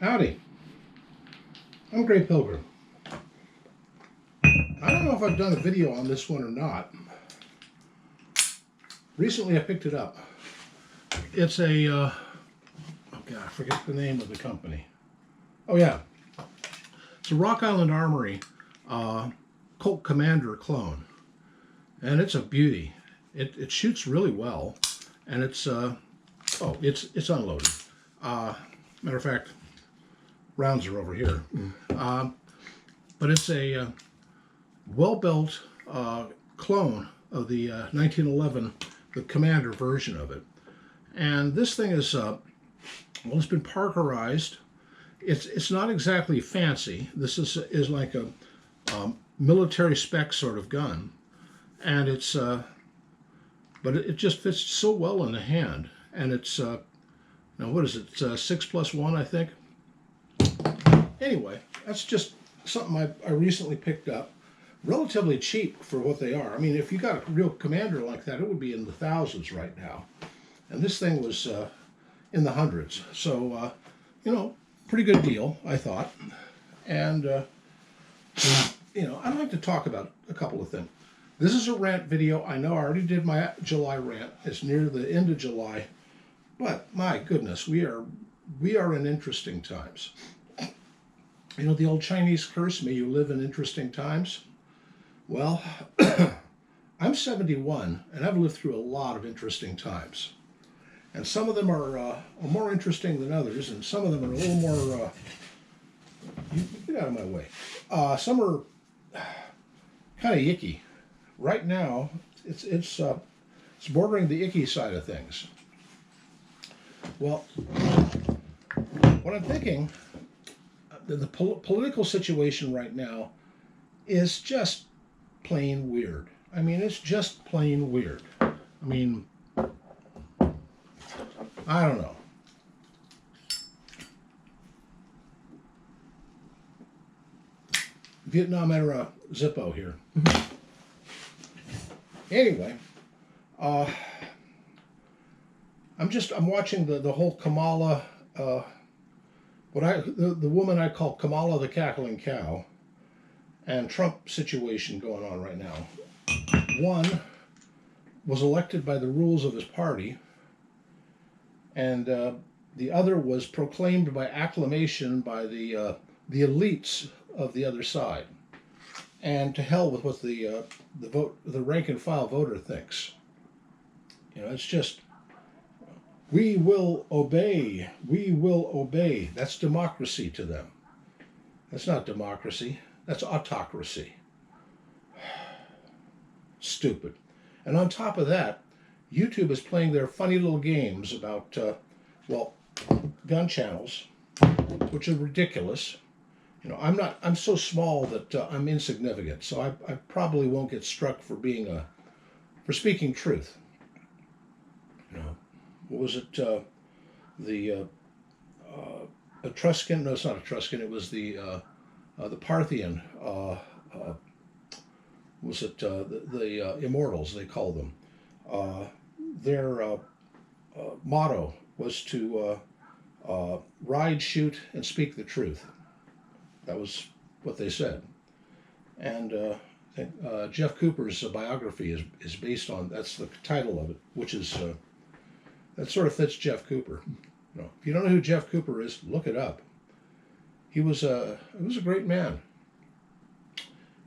Howdy, I'm Grey Pilgrim. I don't know if I've done a video on this one or not. Recently I picked it up. It's a, oh God, I forget the name of the company. Oh yeah, it's a Rock Island Armory Colt Commander clone. And it's a beauty. It shoots really well. And it's unloaded. Matter of fact, rounds are over here. But it's a well-built clone of the 1911, the Commander version of it. And this thing is, well, it's been Parkerized. It's not exactly fancy. This is like a military spec sort of gun. And it's, but it just fits so well in the hand. And it's, now what is it? It's 6+1, I think. Anyway, that's just something I recently picked up. Relatively cheap for what they are. I mean, if you got a real Commander like that, it would be in the thousands right now. And this thing was in the hundreds. So, you know, pretty good deal, I thought. And, you know, I'd like to talk about a couple of things. This is a rant video. I know I already did my July rant. It's near the end of July. But, my goodness, we are in interesting times. You know, the old Chinese curse, may you live in interesting times. Well, I'm 71, and I've lived through a lot of interesting times. And some of them are more interesting than others, and some of them are a little more, you get out of my way. Some are kind of icky. Right now, it's bordering the icky side of things. Well, what I'm thinking, the political situation right now is just plain weird. I mean, it's just plain weird. I mean, I don't know. Vietnam era Zippo here. Anyway, I'm watching the whole Kamala, the woman I call Kamala the Cackling Cow, and Trump situation going on right now. One was elected by the rules of his party, and the other was proclaimed by acclamation by the elites of the other side. And to hell with what the rank and file voter thinks. You know, it's just, we will obey. We will obey. That's democracy to them. That's not democracy. That's autocracy. Stupid. And on top of that, YouTube is playing their funny little games about, well, gun channels, which are ridiculous. You know, I'm so small that I'm insignificant, so I probably won't get struck for for speaking truth. You know, what was it? The Etruscan? No, it's not Etruscan. It was the Parthian. Was it the Immortals? They call them. Their motto was to ride, shoot, and speak the truth. That was what they said. And I think Jeff Cooper's biography is based on, that's the title of it, which is, that sort of fits Jeff Cooper. You know, if you don't know who Jeff Cooper is, look it up. He was a great man.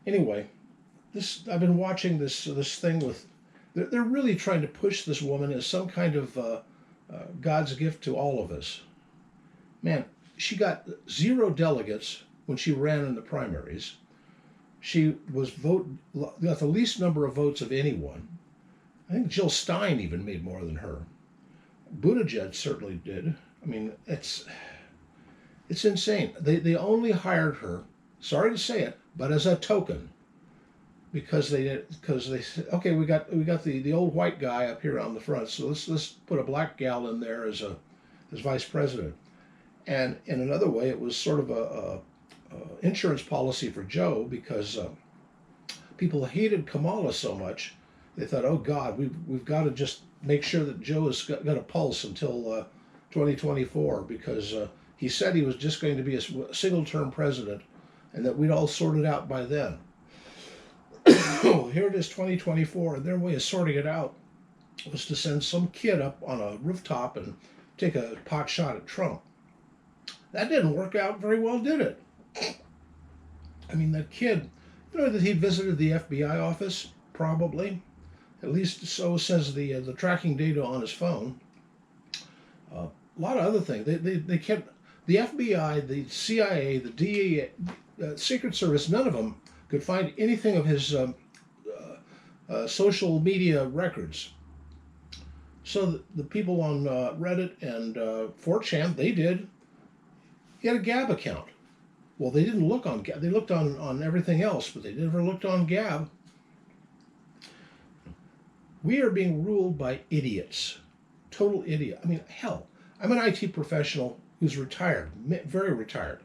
Anyway, I've been watching this thing with, they're really trying to push this woman as some kind of God's gift to all of us. Man, she got 0 delegates when she ran in the primaries. She got the least number of votes of anyone. I think Jill Stein even made more than her. Buttigieg certainly did. I mean, it's insane. They only hired her, sorry to say it, but as a token. Because they said, okay, we got the old white guy up here on the front, so let's put a black gal in there as vice president. And in another way, it was sort of a insurance policy for Joe, because people hated Kamala so much, they thought, oh God, we've got to just make sure that Joe has got a pulse until 2024, because He said he was just going to be a single-term president and that we'd all sort it out by then. Here it is, 2024, and their way of sorting it out was to send some kid up on a rooftop and take a pot shot at Trump. That didn't work out very well, did it? I mean, that kid, you know that he visited the FBI office? Probably. At least so says the tracking data on his phone. A lot of other things. They kept, the FBI, the CIA, the DEA, Secret Service, none of them could find anything of his social media records. So the people on Reddit and 4chan, they did. He had a Gab account. Well, they didn't look on Gab. They looked on everything else, but they never looked on Gab. We are being ruled by idiots. Total idiot. I mean, hell, I'm an IT professional who's retired, very retired.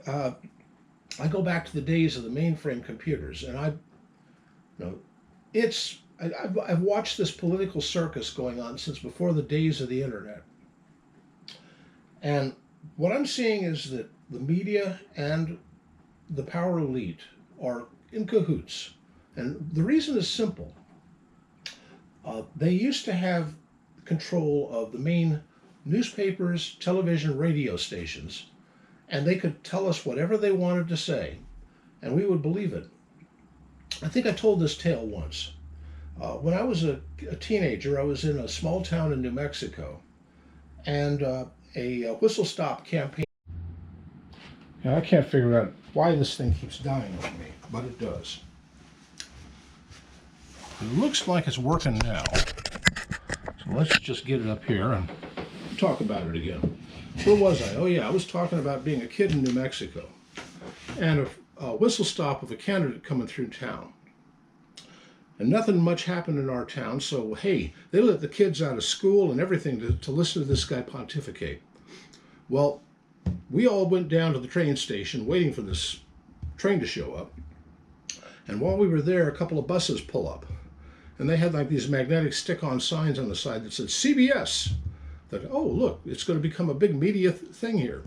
I go back to the days of the mainframe computers, and I've watched this political circus going on since before the days of the internet. And what I'm seeing is that the media and the power elite are in cahoots. And the reason is simple. They used to have control of the main newspapers, television, radio stations, and they could tell us whatever they wanted to say, and we would believe it. I think I told this tale once. When I was a teenager, I was in a small town in New Mexico, and a whistle-stop campaign. Now, I can't figure out why this thing keeps dying on me, but it does. It looks like it's working now. So let's just get it up here and talk about it again. Where was I? Oh yeah, I was talking about being a kid in New Mexico and a whistle stop of a candidate coming through town. And nothing much happened in our town, so hey, they let the kids out of school and everything to listen to this guy pontificate. Well, we all went down to the train station waiting for this train to show up. And while we were there, a couple of buses pull up. And they had like these magnetic stick-on signs on the side that said CBS. That, oh, look, it's going to become a big media thing here.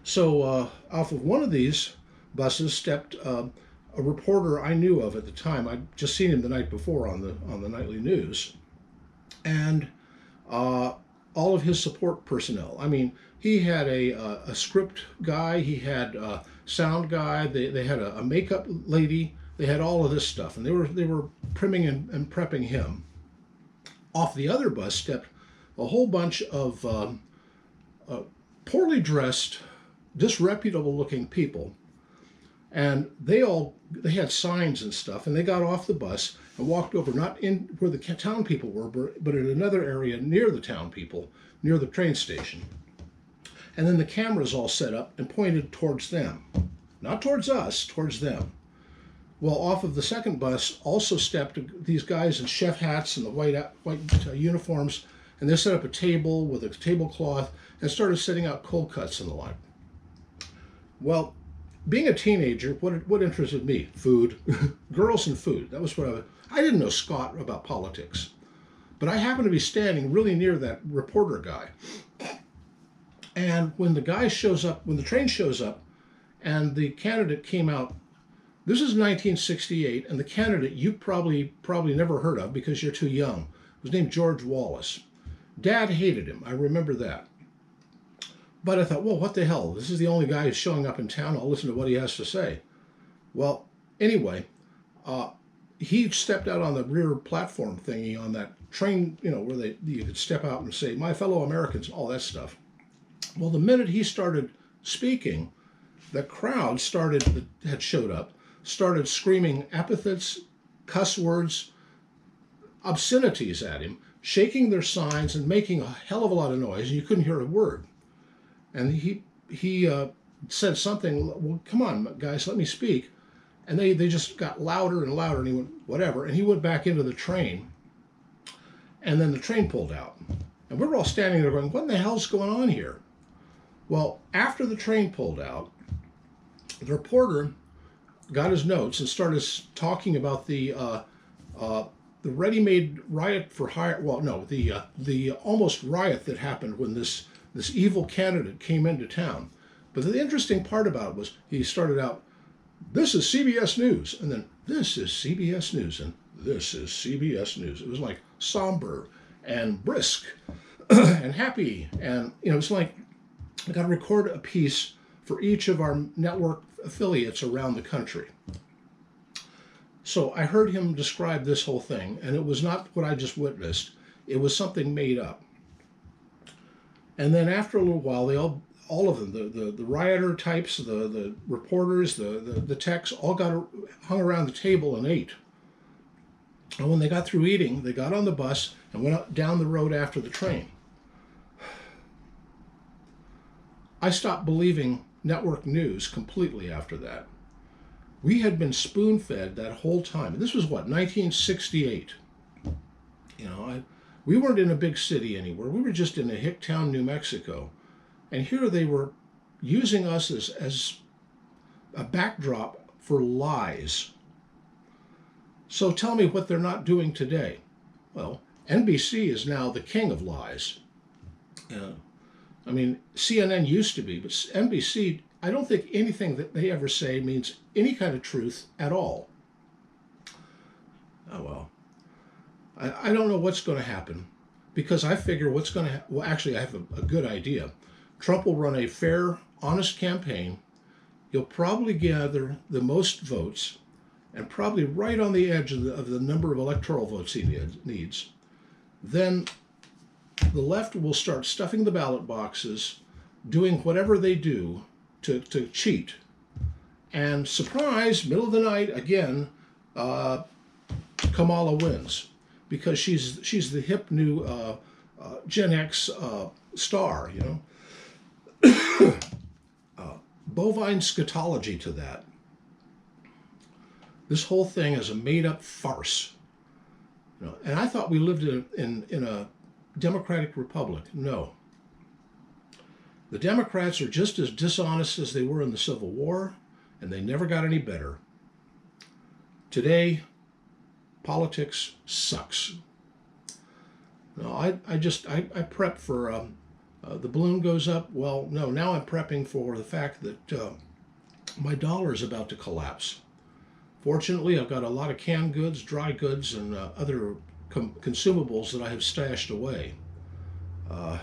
So off of one of these buses stepped a reporter I knew of at the time. I'd just seen him the night before on the nightly news. And all of his support personnel. I mean, he had a script guy, he had a sound guy, they had a makeup lady, they had all of this stuff, and they were primming and prepping him. Off the other bus stepped a whole bunch of poorly dressed, disreputable looking people, and they had signs and stuff, and they got off the bus and walked over, not in where the town people were, but in another area near the town people, near the train station. And then the cameras all set up and pointed towards them. Not towards us, towards them. Well, off of the second bus also stepped these guys in chef hats and the white uniforms, and they set up a table with a tablecloth and started setting out cold cuts and the like. Well, being a teenager, what interested me? Food. Girls and food. That was what I didn't know squat about politics. But I happened to be standing really near that reporter guy. And when the guy shows up, when the train shows up, and the candidate came out, this is 1968, and the candidate you probably never heard of because you're too young. Was named George Wallace. Dad hated him, I remember that. But I thought, well, what the hell? This is the only guy who's showing up in town. I'll listen to what he has to say. Well, anyway, he stepped out on the rear platform thingy on that train, where you could step out and say, my fellow Americans, all that stuff. Well, the minute he started speaking, the crowd had showed up, started screaming epithets, cuss words, obscenities at him, shaking their signs and making a hell of a lot of noise, and you couldn't hear a word. And he said something, well, come on, guys, let me speak. And they just got louder and louder, and he went, whatever. And he went back into the train, and then the train pulled out. And we were all standing there going, what in the hell's going on here? Well, after the train pulled out, the reporter got his notes and started talking about the ready-made riot for hire. Well, no, the almost riot that happened when this this evil candidate came into town. But the interesting part about it was he started out, "This is CBS News," and then "This is CBS News," and "This is CBS News." It was like somber and brisk and happy, and it's like I got to record a piece for each of our network affiliates around the country. So I heard him describe this whole thing, and it was not what I just witnessed. It was something made up. And then after a little while, they all of them, the rioter types, the reporters, the techs, all hung around the table and ate. And when they got through eating, they got on the bus and went down the road after the train. I stopped believing network news completely after that. We had been spoon-fed that whole time. And this was what, 1968. We weren't in a big city anywhere. We were just in a hick town, New Mexico. And here they were using us as a backdrop for lies. So tell me what they're not doing today. Well, NBC is now the king of lies. CNN used to be, but NBC, I don't think anything that they ever say means any kind of truth at all. Oh, well. I don't know what's going to happen, because I figure what's going to well, actually, I have a good idea. Trump will run a fair, honest campaign. He'll probably gather the most votes, and probably right on the edge of the number of electoral votes he needs. Then the left will start stuffing the ballot boxes, doing whatever they do to cheat. And surprise, middle of the night, again, Kamala wins, because she's the hip new Gen X star, bovine scatology to that. This whole thing is a made-up farce. And I thought we lived in a democratic republic. No. The Democrats are just as dishonest as they were in the Civil War, and they never got any better. Today, politics sucks. No, I prep for the balloon goes up. Well, no, now I'm prepping for the fact that my dollar is about to collapse. Fortunately, I've got a lot of canned goods, dry goods, and other consumables that I have stashed away. I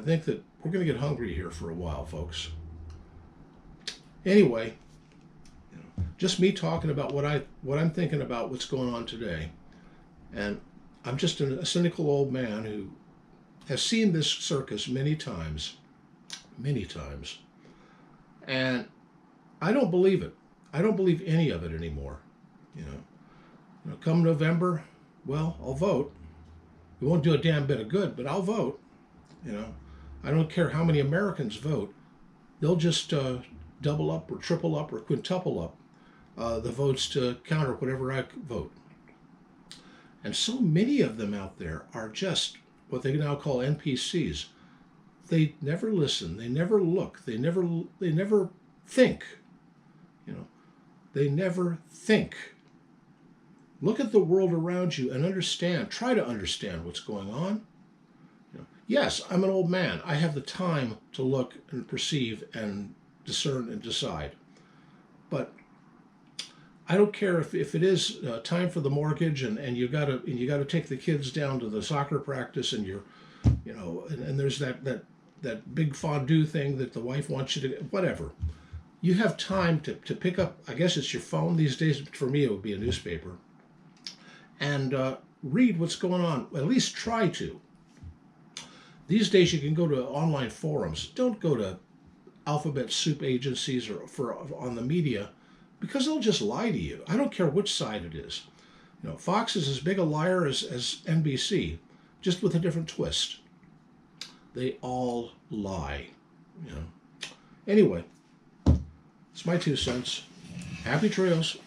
think that we're going to get hungry here for a while, folks. Anyway, just me talking about what I'm thinking about what's going on today. And I'm just a cynical old man who has seen this circus many times. And I don't believe it. I don't believe any of it anymore. Come November, well, I'll vote. It won't do a damn bit of good, but I'll vote. I don't care how many Americans vote. They'll just double up or triple up or quintuple up the votes to counter whatever I vote. And so many of them out there are just what they now call NPCs. They never listen. They never look. They never think. They never think. Look at the world around you and understand. Try to understand what's going on. Yes, I'm an old man. I have the time to look and perceive and discern and decide. But I don't care if it is time for the mortgage and you got to take the kids down to the soccer practice and and there's that big fondue thing that the wife wants you to, whatever. You have time to pick up, I guess it's your phone these days. For me, it would be a newspaper, and read what's going on. At least try to. These days, you can go to online forums. Don't go to alphabet soup agencies or on the media, because they'll just lie to you. I don't care which side it is. Fox is as big a liar as NBC, just with a different twist. They all lie. Anyway, it's my 2 cents. Happy trails.